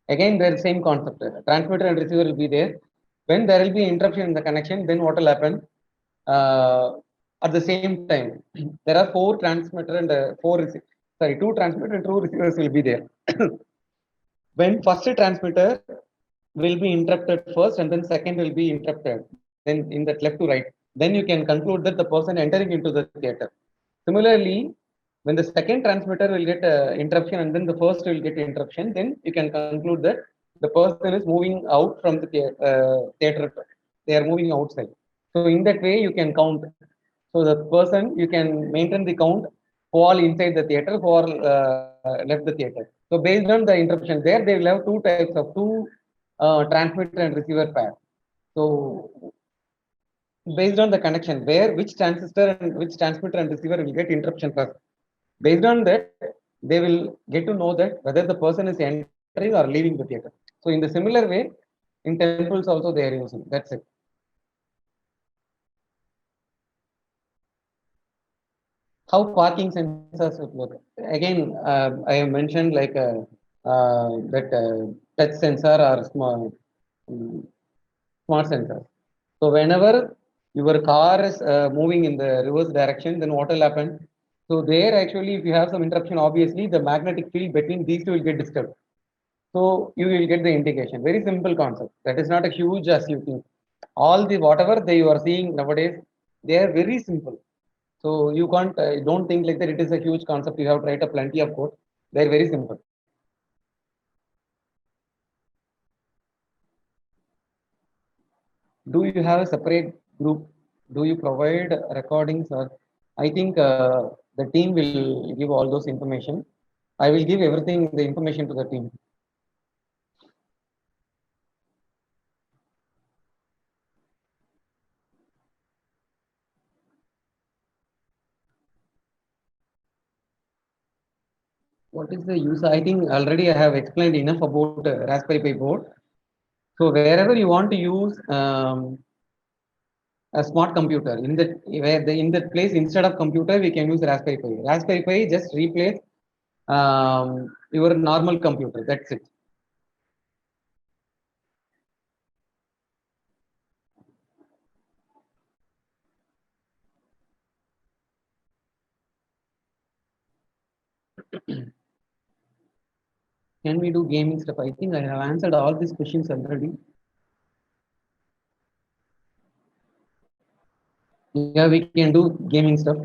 Speaker 1: again, there is same concept. Transmitter and receiver will be there. When there will be interruption in the connection, then what will happen? Uh, at the same time, there are four transmitter and two transmitter and two receivers will be there. When first transmitter will be interrupted first, and then second will be interrupted, then in that left to right, then you can conclude that the person entering into the theater. Similarly, when the second transmitter will get interruption and then the first will get interruption, then you can conclude that the person is moving out from the theater. They are moving outside. So in that way, you can count. So the person, you can maintain the count who all inside the theater, who all left the theater. So based on the interruption there, they will have two types of two transmitter and receiver pair. So based on the connection, where which transistor and which transmitter and receiver will get interruption first. Based on that, they will get to know that whether the person is entering or leaving the theater. So in the similar way, in temples also they are using. That's it. How parking sensors would work? Again, I have mentioned like that touch sensor or smart sensor. So whenever your car is moving in the reverse direction, then what will happen? So there actually, if you have some interruption, obviously the magnetic field between these two will get disturbed. So you will get the indication. Very simple concept. That is not a huge as you think. All the whatever they you are seeing nowadays, they are very simple. So you can't don't think like that. It is a huge concept. You have to write a plenty of code. They are very simple. Do you have a separate group? Do you provide recordings? Or I think the team will give all those information. I will give everything the information to the team. What is the use? I think already I have explained enough about Raspberry Pi board. So wherever you want to use a smart computer in that place, instead of computer we can use Raspberry Pi. Raspberry Pi just replace your normal computer. That's it. Can we do gaming stuff? I think I have answered all these questions already. Yeah, we can do gaming stuff.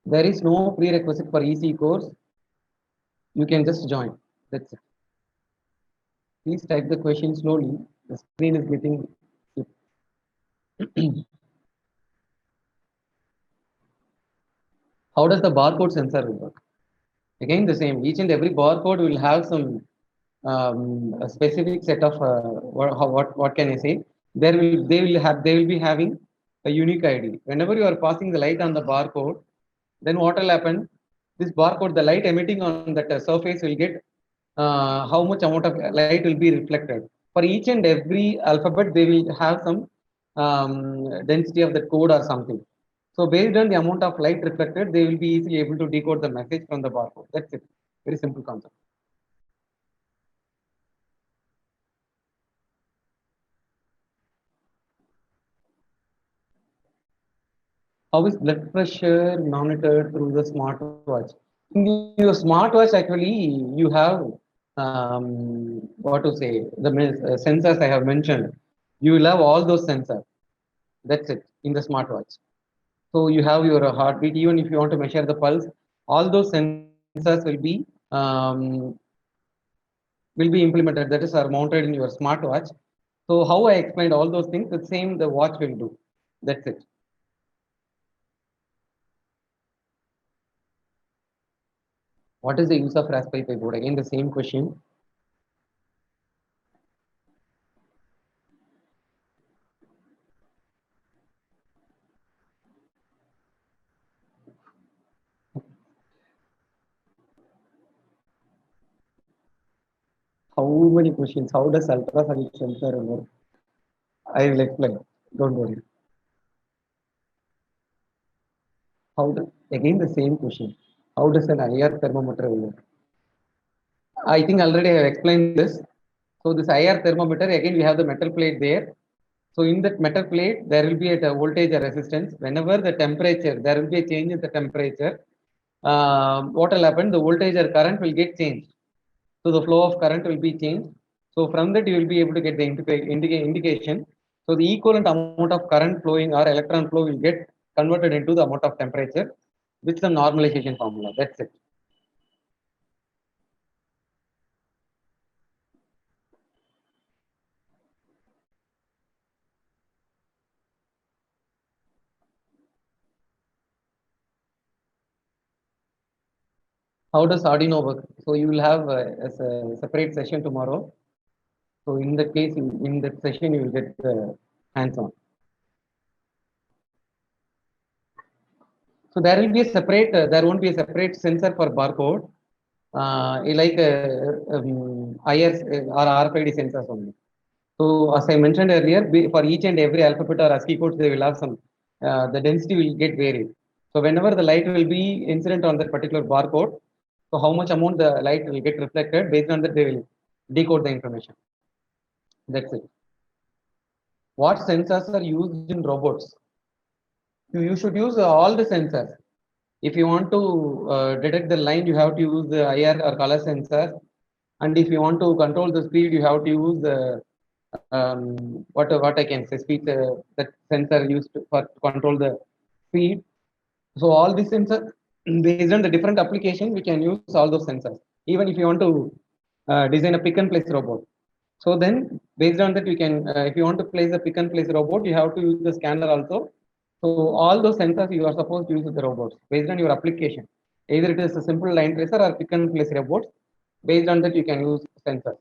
Speaker 1: There is no prerequisite for EC course. You can just join. That's it. Please type the question slowly. The screen is getting. How does the barcode sensor work? Again, the same. Each and every barcode will have some a specific set of what can I say? They will be having a unique ID. Whenever you are passing the light on the barcode, then what will happen? This barcode, the light emitting on that surface will get how much amount of light will be reflected. For each and every alphabet, they will have some density of the code or something. So based on the amount of light reflected, they will be easily able to decode the message from the barcode. That's it. Very simple concept. How is blood pressure monitored through the smartwatch? In your smartwatch, actually, you have what to say the sensors I have mentioned. You will have all those sensors. That's it in the smartwatch. So you have your heartbeat. Even if you want to measure the pulse, all those sensors um, will be implemented. That is, are mounted in your smartwatch. So how I explained all those things, the same the watch will do. That's it. What is the use of Raspberry Pi board? Again, the same question. How many questions? How does ultrasonic sensor work? I will explain. Don't worry. How does again the same question? How does an IR thermometer work? I think already I have explained this. So this IR thermometer, again we have the metal plate there. So in that metal plate, there will be a voltage or resistance. Whenever the temperature, there will be a change in the temperature. What will happen? The voltage or current will get changed. So the flow of current will be changed. So from that you will be able to get the indication. So the equivalent amount of current flowing or electron flow will get converted into the amount of temperature with some normalization formula. That's it. How does Arduino work? So you will have a separate session tomorrow. So in that case, in that session, you will get hands-on. So there will be a separate, there won't be a separate sensor for barcode, like IR or RFID sensors only. So as I mentioned earlier, for each and every alphabet or ASCII codes, they will have some, the density will get varied. So whenever the light will be incident on that particular barcode, so how much amount the light will get reflected, based on that they will decode the information. That's it. What sensors are used in robots? You should use all the sensors. If you want to detect the line, you have to use the IR or color sensor. And if you want to control the speed, you have to use the what I can say speed that sensor used for to control the speed. So all these sensors, based on the different application, we can use all those sensors. Even if you want to design a pick and place robot, so then based on that, we can if you want to place a pick and place robot, you have to use the scanner also. So all those sensors you are supposed to use with the robots based on your application. Either it is a simple line tracer or pick and place robots. Based on that, you can use sensors.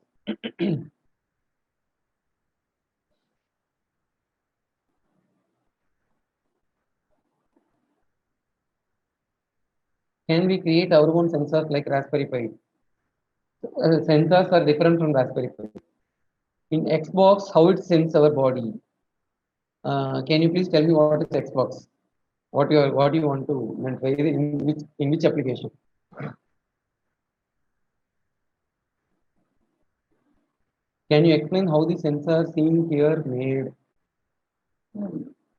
Speaker 1: Can we create our own sensors like Raspberry Pi? Sensors are different from Raspberry Pi. In Xbox, how it senses our body? Can you please tell me what is Xbox? What you want to in which application? Can you explain how the sensor seen here made?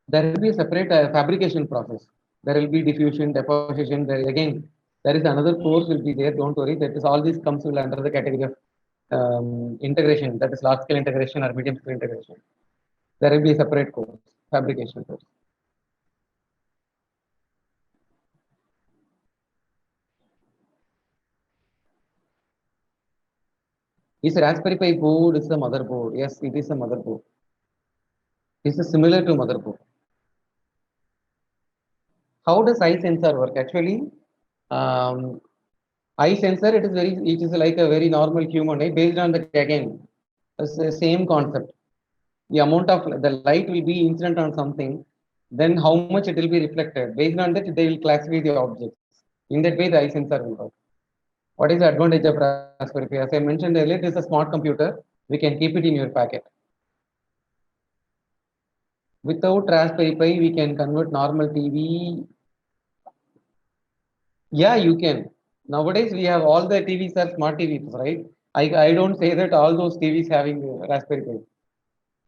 Speaker 1: There will be a separate fabrication process. There will be diffusion, deposition. There again, There is another course will be there. Don't worry. That is all these comes will under the category of integration. That is large scale integration or medium scale integration. There will be a separate course, fabrication course. Is Raspberry Pi board is the motherboard? Yes, it is a motherboard. This is similar to motherboard. How does eye sensor work? Actually, um, eye sensor it is like a very normal human eye based on the again. It's the same concept. The amount of the light will be incident on something, then how much it will be reflected. Based on that, they will classify the objects. In that way, the eye sensor will work. What is the advantage of Raspberry Pi? As I mentioned earlier, it is a smart computer. We can keep it in your packet. Without Raspberry Pi, we can convert normal TV. Yeah, you can. Nowadays, we have all the TVs are smart TVs, right? I don't say that all those TVs having Raspberry Pi.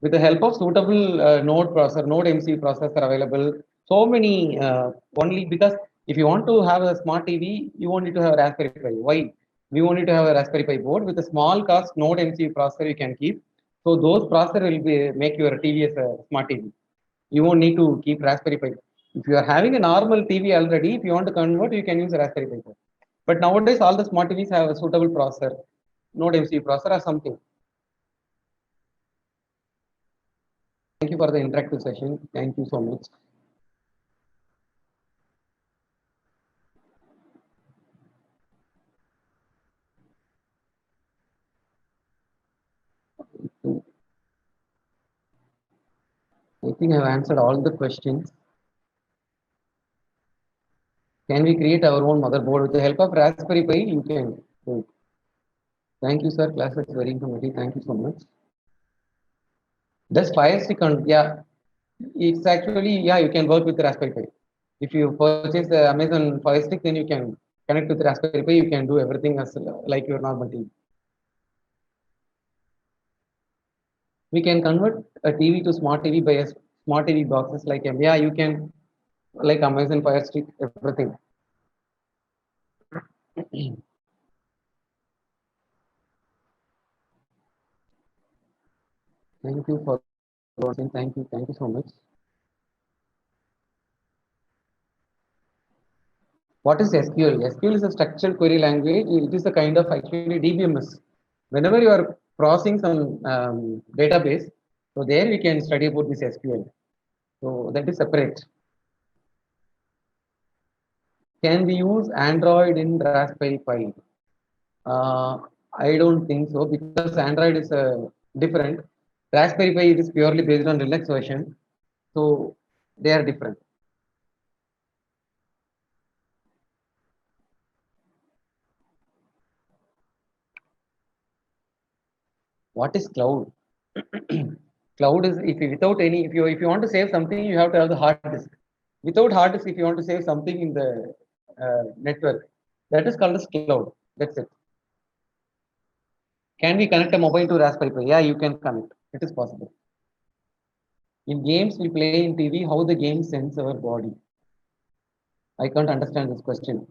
Speaker 1: With the help of suitable node processor, node MCU processor available, so many only because if you want to have a smart TV, you want it to have a Raspberry Pi. Why? We want it to have a Raspberry Pi board with a small cost node MCU processor you can keep. So those processor will be make your TV as a smart TV. You won't need to keep Raspberry Pi. If you are having a normal TV already, if you want to convert, you can use a Raspberry Pi board. But nowadays, all the smart TVs have a suitable processor, node MCU processor or something. Thank you for the interactive session. Thank you so much. I think I've answered all the questions. Can we create our own motherboard with the help of Raspberry Pi? You can do it. Thank you, sir. Class is very informative. Thank you so much. Does Fire Stick on? Yeah, it's actually yeah. You can work with Raspberry Pi. If you purchase the Amazon Fire Stick, then you can connect with Raspberry Pi. You can do everything as like your normal TV. We can convert a TV to smart TV by a smart TV boxes like yeah. You can like Amazon Fire Stick everything. Thank you for watching. Thank you. Thank you so much. What is SQL? SQL is a structured query language. It is a kind of actually DBMS. Whenever you are processing some database, so there we can study about this SQL. So that is separate. Can we use Android in Raspberry Pi? Uh, I don't think so because Android is different. Raspberry Pi it is purely based on Linux version, so they are different. What is cloud? Cloud is if you, without any if you want to save something, you have to have the hard disk. Without hard disk, if you want to save something in the network, that is called as cloud. That's it. Can we connect a mobile to Raspberry Pi? Yeah, you can connect. It is possible. In games we play in TV, how the game sense our body? I can't understand this question.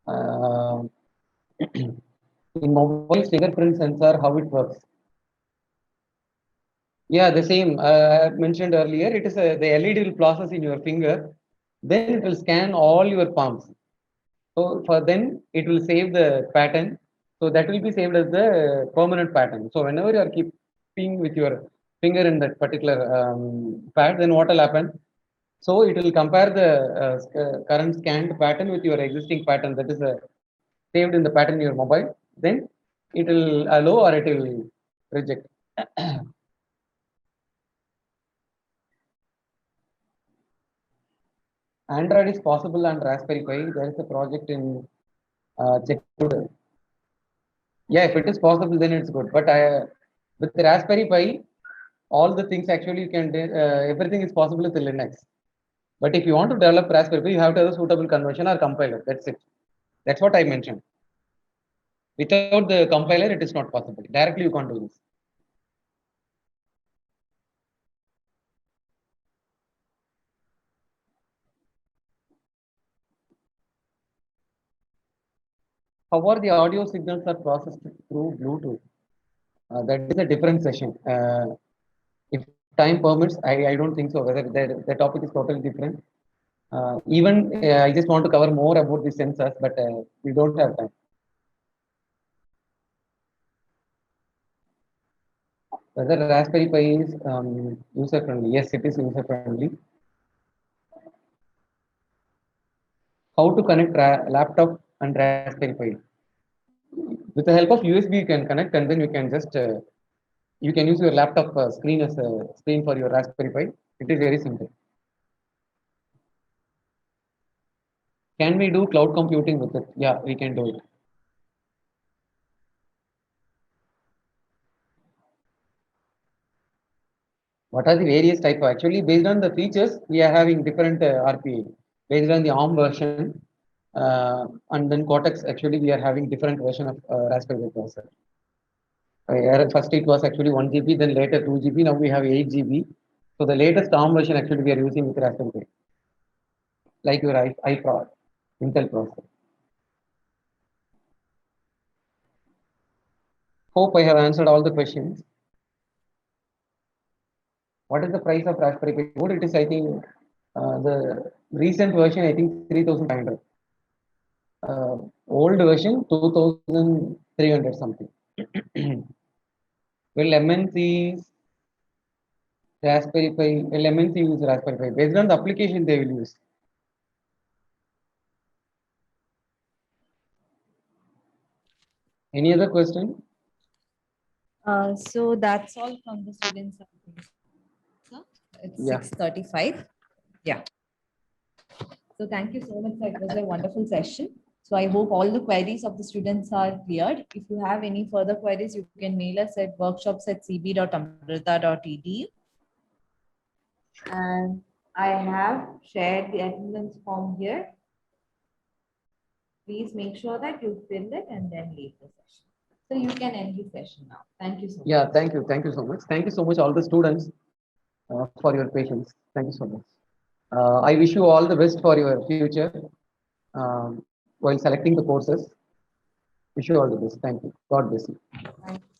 Speaker 1: Uh, in mobile fingerprint sensor, how it works? Yeah, the same. I mentioned earlier. It is the LED will process in your finger, then it will scan all your palms. So for then it will save the pattern. So that will be saved as the permanent pattern. So whenever you are keeping with your finger in that particular pad, then what will happen? So it will compare the current scanned pattern with your existing pattern that is saved in the pattern in your mobile. Then it will allow or it will reject. Android is possible on Raspberry Pi. There is a project in Chennai. Yeah, if it is possible, then it's good. But with the Raspberry Pi, all the things actually you can do, everything is possible with the Linux. But if you want to develop Raspberry Pi, you have to have a suitable conversion or compiler. That's it. That's what I mentioned. Without the compiler, it is not possible. Directly, you can't do this. how are the audio signals are processed through Bluetooth? That is a different session. If time permits, I don't think so. Whether the topic is totally different. Even I just want to cover more about the sensors, but we don't have time. Whether Raspberry Pi is user friendly? Yes, it is user friendly. How to connect laptop and Raspberry Pi? With the help of USB, you can connect, and then you can just you can use your laptop screen as a screen for your Raspberry Pi. It is very simple. Can we do cloud computing with it? Yeah, we can do it. What are the various type? Actually, based on the features, we are having different RPA. Based on the ARM version, and then Cortex, actually, we are having different version of Raspberry Pi processor. First, it was actually 1 GB, then later 2 GB. Now we have 8 GB. So the latest ARM version, actually, we are using with Raspberry Pi, like your iPro, Intel processor. Hope I have answered all the questions. What is the price of Raspberry Pi board? It is, I think, the recent version, I think 3,500. Old version 2,300 something. Well, MNCs, Raspberry Pi, well, MNC use Raspberry Pi based on the application they will use. Any other question?
Speaker 2: So that's all from the students. It's
Speaker 1: Yeah.
Speaker 2: 6:35. Yeah. So thank you so much, sir. It was a wonderful session. So I hope all the queries of the students are cleared. If you have any further queries, you can mail us at workshops@cb.amrita.edu. And I have shared the attendance form here. Please make sure that you fill it and then leave the session. So you can end the session now. Thank you so much.
Speaker 1: Yeah, thank you. Thank you so much. Thank you so much, all the students, for your patience. Thank you so much. I wish you all the best for your future while selecting the courses. Wish you all the best. Thank you. God bless you.
Speaker 2: Thank you.